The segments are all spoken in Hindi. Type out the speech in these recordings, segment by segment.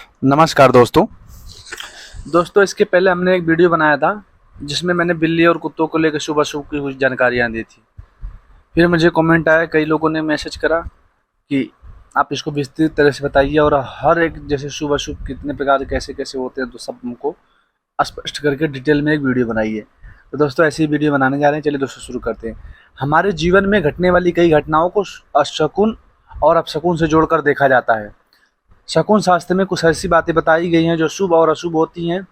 नमस्कार दोस्तों, इसके पहले हमने एक वीडियो बनाया था जिसमें मैंने बिल्ली और कुत्तों को लेकर शुभ अशुभ की कुछ जानकारियाँ दी थी। फिर मुझे कमेंट आया, कई लोगों ने मैसेज करा कि आप इसको विस्तृत तरह से बताइए और हर एक जैसे शुभ अशुभ कितने प्रकार कैसे कैसे होते हैं तो सब हमको स्पष्ट करके डिटेल में एक वीडियो बनाइए। तो दोस्तों ऐसी वीडियो बनाने जा रहे हैं। चलिए दोस्तों शुरू करते हैं। हमारे जीवन में घटने वाली कई घटनाओं को शकुन और अपशकुन से जोड़कर देखा जाता है। शकुन शास्त्र में कुछ ऐसी बातें बताई गई हैं जो शुभ और अशुभ होती हैं।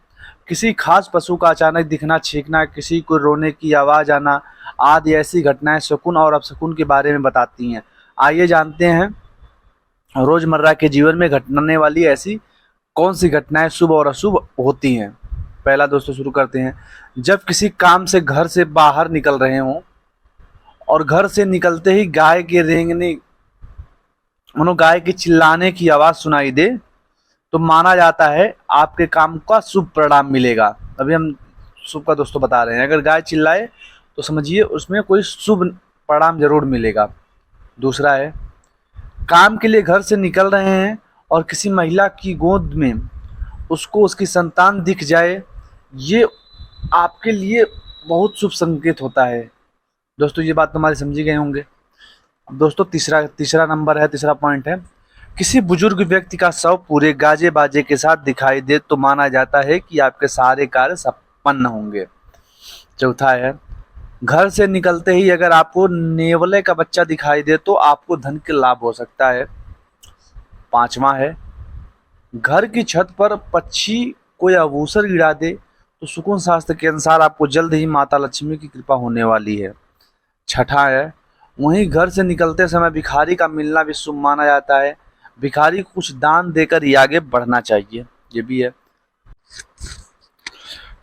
किसी खास पशु का अचानक दिखना, छींकना, किसी को रोने की आवाज़ आना आदि ऐसी घटनाएं शकुन और अपशकुन के बारे में बताती हैं। आइए जानते हैं रोज़मर्रा के जीवन में घटने वाली ऐसी कौन सी घटनाएं शुभ और अशुभ होती हैं। पहला दोस्तों शुरू करते हैं। जब किसी काम से घर से बाहर निकल रहे हों और घर से निकलते ही गाय के रेंगने मानो गाय के चिल्लाने की आवाज़ सुनाई दे तो माना जाता है आपके काम का शुभ परिणाम मिलेगा। अभी हम शुभ का दोस्तों बता रहे हैं। अगर गाय चिल्लाए तो समझिए उसमें कोई शुभ परिणाम जरूर मिलेगा। दूसरा है, काम के लिए घर से निकल रहे हैं और किसी महिला की गोद में उसको उसकी संतान दिख जाए, ये आपके लिए बहुत शुभ संकेत होता है। दोस्तों ये बात तुम्हारी समझी गए होंगे। अब दोस्तों तीसरा पॉइंट है, किसी बुजुर्ग व्यक्ति का शव पूरे गाजे बाजे के साथ दिखाई दे तो माना जाता है कि आपके सारे कार्य संपन्न होंगे। चौथा है, घर से निकलते ही अगर आपको नेवले का बच्चा दिखाई दे तो आपको धन के लाभ हो सकता है। पांचवा है, घर की छत पर पक्षी कोई आभूषण गिरा दे तो शकुन शास्त्र के अनुसार आपको जल्द ही माता लक्ष्मी की कृपा होने वाली है। छठा है, वहीं घर से निकलते समय भिखारी का मिलना भी शुभ माना जाता है। भिखारी को कुछ दान देकर ही आगे बढ़ना चाहिए, ये भी है।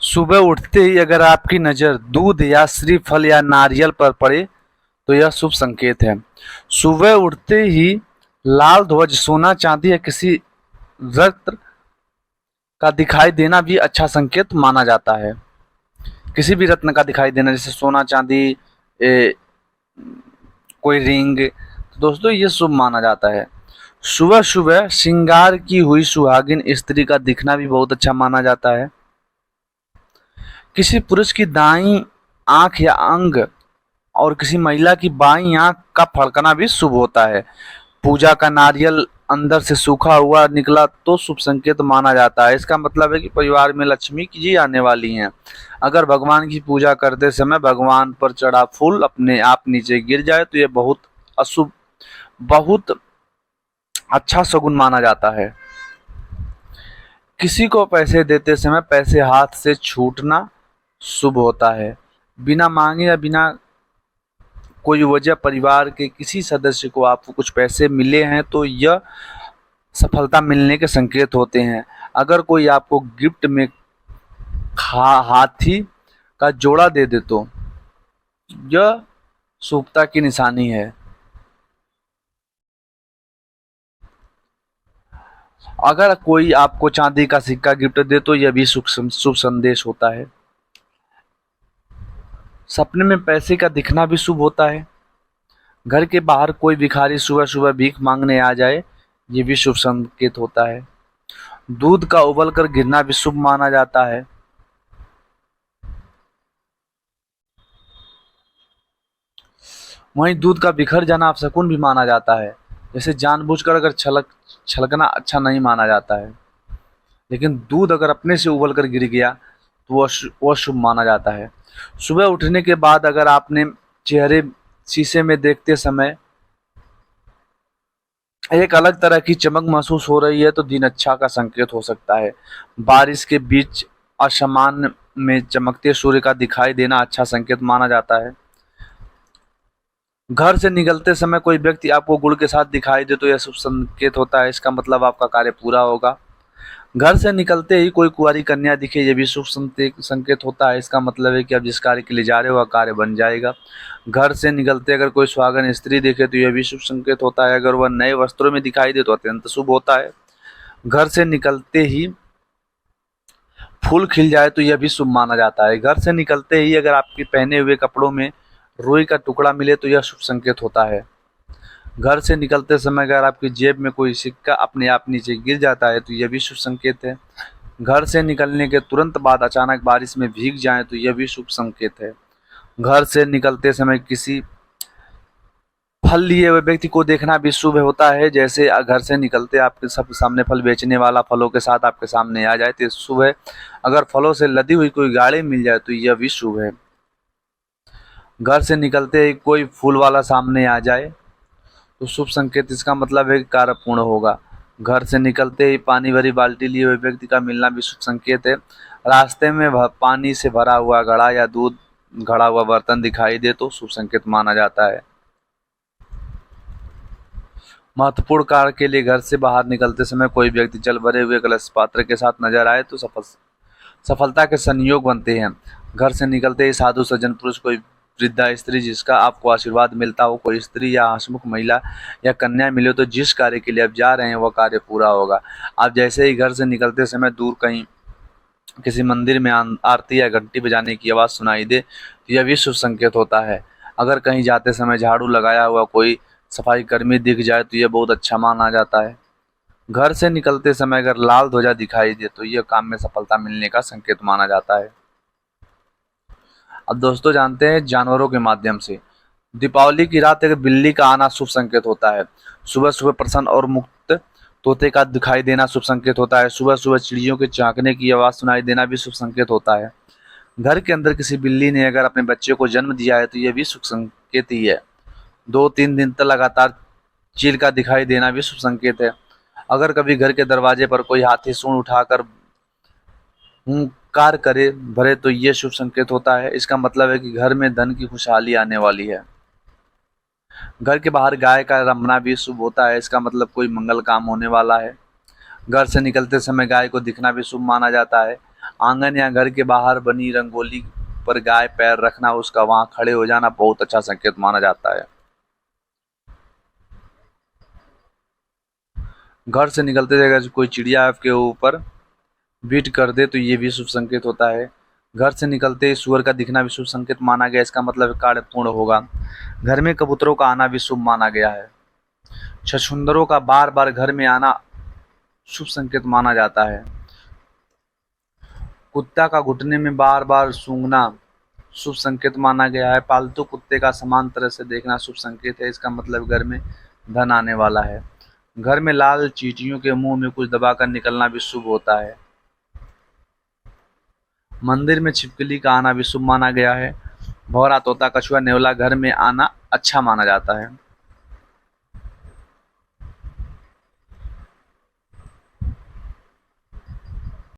सुबह उठते ही अगर आपकी नज़र दूध या श्रीफल या नारियल पर पड़े तो यह शुभ संकेत है। सुबह उठते ही लाल ध्वज, सोना, चांदी या किसी रत्न का दिखाई देना भी अच्छा संकेत माना जाता है। किसी भी रत्न का दिखाई देना जैसे सोना, चांदी, कोई रिंग, तो दोस्तों ये शुभ माना जाता है। सुबह सुबह श्रृंगार की हुई सुहागिन स्त्री का दिखना भी बहुत अच्छा माना जाता है। किसी पुरुष की दाईं आंख या अंग और किसी महिला की बाईं आंख का फड़कना भी शुभ होता है। पूजा का नारियल अंदर से सूखा हुआ निकला तो शुभ संकेत माना जाता है। इसका मतलब है कि परिवार में लक्ष्मी जी आने वाली हैं। अगर भगवान की पूजा करते समय भगवान पर चढ़ा फूल अपने आप नीचे गिर जाए तो यह बहुत अशुभ, बहुत अच्छा शगुन माना जाता है। किसी को पैसे देते समय पैसे हाथ से छूटना शुभ होता है। बिना मांगे या बिना कोई वजह परिवार के किसी सदस्य को आपको कुछ पैसे मिले हैं तो यह सफलता मिलने के संकेत होते हैं। अगर कोई आपको गिफ्ट में हाथी का जोड़ा दे दे तो यह शुभता की निशानी है। अगर कोई आपको चांदी का सिक्का गिफ्ट दे तो यह भी शुभ संदेश होता है। सपने में पैसे का दिखना भी शुभ होता है। घर के बाहर कोई भिखारी सुबह सुबह भीख मांगने आ जाए, ये भी शुभ संकेत होता है। दूध का उबल कर गिरना भी शुभ माना जाता है। वहीं दूध का बिखर जाना अपशकुन भी माना जाता है। जैसे जानबूझकर अगर छलकना अच्छा नहीं माना जाता है, लेकिन दूध अगर अपने से उबल कर गिर गया तो वह शुभ माना जाता है। सुबह उठने के बाद अगर आपने चेहरे शीशे में देखते समय एक अलग तरह की चमक महसूस हो रही है तो दिन अच्छा का संकेत हो सकता है। बारिश के बीच आसमान में चमकते सूर्य का दिखाई देना अच्छा संकेत माना जाता है। घर से निकलते समय कोई व्यक्ति आपको गुड़ के साथ दिखाई दे तो यह शुभ संकेत होता है। इसका मतलब आपका कार्य पूरा होगा। घर से निकलते ही कोई कुंवारी कन्या दिखे, यह भी शुभ संकेत होता है। इसका मतलब है कि आप जिस कार्य के लिए जा रहे हो वह कार्य बन जाएगा। घर से निकलते अगर कोई सुहागन स्त्री दिखे तो यह भी शुभ संकेत होता है। अगर वह नए वस्त्रों में दिखाई दे तो अत्यंत शुभ होता है। घर से निकलते ही फूल खिल जाए तो यह भी शुभ माना जाता है। घर से निकलते ही अगर आपके पहने हुए कपड़ों में रुई का टुकड़ा मिले तो यह शुभ संकेत होता है। घर से निकलते समय अगर आपकी जेब में कोई सिक्का अपने आप नीचे गिर जाता है तो यह भी शुभ संकेत है। घर से निकलने के तुरंत बाद अचानक बारिश में भीग जाएं तो यह भी शुभ संकेत है। घर से निकलते समय किसी फल लिए हुए व्यक्ति को देखना भी शुभ होता है। जैसे घर से निकलते आपके सब सामने फल बेचने वाला फलों के साथ आपके सामने आ जाए तो शुभ है। अगर फलों से लदी हुई कोई गाड़ी मिल जाए तो यह भी शुभ है। घर से निकलते ही कोई फूल वाला सामने आ जाए तो शुभ संकेत, इसका मतलब है कि कार्य पूर्ण होगा। घर से निकलते ही पानी भरी बाल्टी लिए हुए व्यक्ति का मिलना भी शुभ संकेत है। रास्ते में पानी से भरा हुआ घड़ा या दूध घड़ा हुआ बर्तन दिखाई दे तो शुभ संकेत माना जाता है। महत्वपूर्ण कार्य के लिए घर से बाहर निकलते समय कोई व्यक्ति जल भरे हुए कलश पात्र के साथ नजर आए तो सफलता के संयोग बनते हैं। घर से निकलते ही साधु सज्जन पुरुष, कोई वृद्धा स्त्री जिसका आपको आशीर्वाद मिलता हो, कोई स्त्री या हंसमुख महिला या कन्या मिले तो जिस कार्य के लिए आप जा रहे हैं वह कार्य पूरा होगा। आप जैसे ही घर से निकलते समय दूर कहीं किसी मंदिर में आरती या घंटी बजाने की आवाज़ सुनाई दे तो यह भी शुभ संकेत होता है। अगर कहीं जाते समय झाड़ू लगाया हुआ कोई सफाई कर्मी दिख जाए तो यह बहुत अच्छा माना जाता है। घर से निकलते समय अगर लाल ध्वजा दिखाई दे तो यह काम में सफलता मिलने का संकेत माना जाता है। अब दोस्तों जानते हैं जानवरों के माध्यम से। दीपावली की रात एक बिल्ली का आना शुभ संकेत होता है। सुबह सुबह प्रसन्न और मुक्त तोते का दिखाई देना शुभ संकेत होता है। सुबह सुबह चिड़ियों के चहकने की आवाज़ सुनाई देना भी शुभ संकेत होता है। घर के अंदर किसी बिल्ली ने अगर अपने बच्चे को जन्म दिया है तो यह भी शुभ संकेत ही है। 2-3 दिन तक लगातार चील का दिखाई देना भी शुभ संकेत है। अगर कभी घर के दरवाजे पर कोई हाथी सूंड उठाकर हुंकार करे भरे तो ये शुभ संकेत होता है। इसका मतलब है कि घर में धन की खुशहाली आने वाली है। घर के बाहर गाय का रमना भी शुभ होता है। इसका मतलब कोई मंगल काम होने वाला है। घर से निकलते समय गाय को दिखना भी शुभ माना जाता है। आंगन या घर के बाहर बनी रंगोली पर गाय पैर रखना, उसका वहां खड़े हो जाना बहुत अच्छा संकेत माना जाता है। घर से निकलते अगर कोई चिड़िया आपके ऊपर बीट कर दे तो ये भी शुभ संकेत होता है। घर से निकलते ही सूअर का दिखना भी शुभ संकेत माना गया। इसका मतलब कार्य पूर्ण होगा। घर में कबूतरों का आना भी शुभ माना गया है। छछूंदरों का बार बार घर में आना शुभ संकेत माना जाता है। कुत्ता का घुटने में बार बार सूंघना शुभ संकेत माना गया है। पालतू कुत्ते का समान तरह से देखना शुभ संकेत है। इसका मतलब घर में धन आने वाला है। घर में लाल चींटियों के मुंह में कुछ दबाकर निकलना भी शुभ होता है। मंदिर में छिपकली का आना भी शुभ माना गया है। भौरा, तोता, कछुआ, नेवला घर में आना अच्छा माना जाता है।